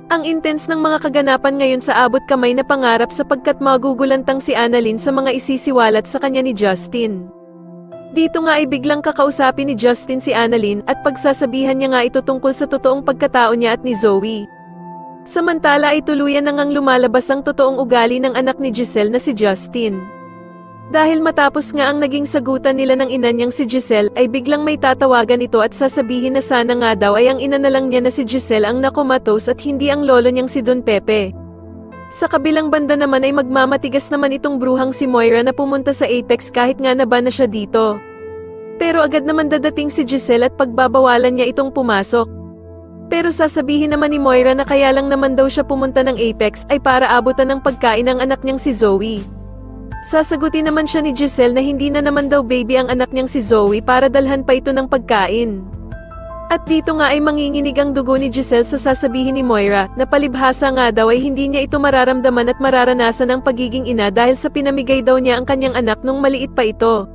Ang intense ng mga kaganapan ngayon sa abot kamay na pangarap sapagkat magugulantang si Annalyn sa mga isisiwalat sa kanya ni Justin. Dito nga ay biglang kakausapin ni Justin si Annalyn at pagsasabihan niya nga ito tungkol sa totoong pagkatao niya at ni Zoe. Samantala ay tuluyan na ngang lumalabas ang totoong ugali ng anak ni Giselle na si Justin. Dahil matapos nga ang naging sagutan nila ng ina niyang si Giselle ay biglang may tatawagan ito at sasabihin na sana nga daw ay ang ina na lang niya na si Giselle ang nakomatos at hindi ang lolo niyang si Don Pepe. Sa kabilang banda naman ay magmamatigas naman itong bruhang si Moira na pumunta sa Apex kahit nga naba na siya dito. Pero agad naman dadating si Giselle at pagbabawalan niya itong pumasok. Pero sasabihin naman ni Moira na kaya lang naman daw siya pumunta ng Apex ay para abutan ng pagkain ng anak niyang si Zoe. Sasagutin naman siya ni Giselle na hindi na naman daw baby ang anak niyang si Zoe para dalhan pa ito ng pagkain. At dito nga ay manginginig ang dugo ni Giselle sa sasabihin ni Moira na palibhasa nga daw ay hindi niya ito mararamdaman at mararanasan ang pagiging ina dahil sa pinamigay daw niya ang kanyang anak nung maliit pa ito.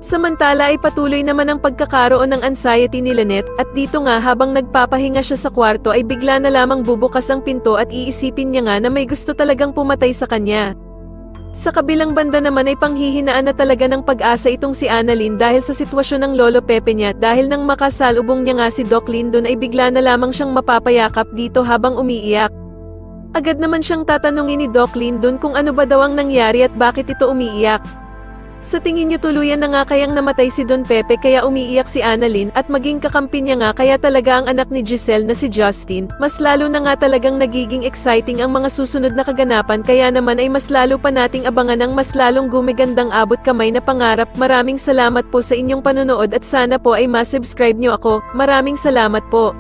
Samantala ay patuloy naman ang pagkakaroon ng anxiety ni Lynette at dito nga habang nagpapahinga siya sa kwarto ay bigla na lamang bubukas ang pinto at iisipin niya nga na may gusto talagang pumatay sa kanya. Sa kabilang banda naman ay panghihinaan na talaga ng pag-asa itong si Annalyn dahil sa sitwasyon ng Lolo Pepe niya dahil nang makasalubong niya nga si Doc Lyndon ay bigla na lamang siyang mapapayakap dito habang umiiyak. Agad naman siyang tatanungin ni Doc Lyndon kung ano ba daw ang nangyari at bakit ito umiiyak. Sa tingin niyo tuluyan na nga kayang namatay si Don Pepe kaya umiiyak si Annalyn at maging kakampi niya nga kaya talaga ang anak ni Giselle na si Justin, mas lalo na nga talagang nagiging exciting ang mga susunod na kaganapan kaya naman ay mas lalo pa nating abangan ang mas lalong gumigandang abot kamay na pangarap. Maraming salamat po sa inyong panonood at sana po ay ma-subscribe niyo ako. Maraming salamat po.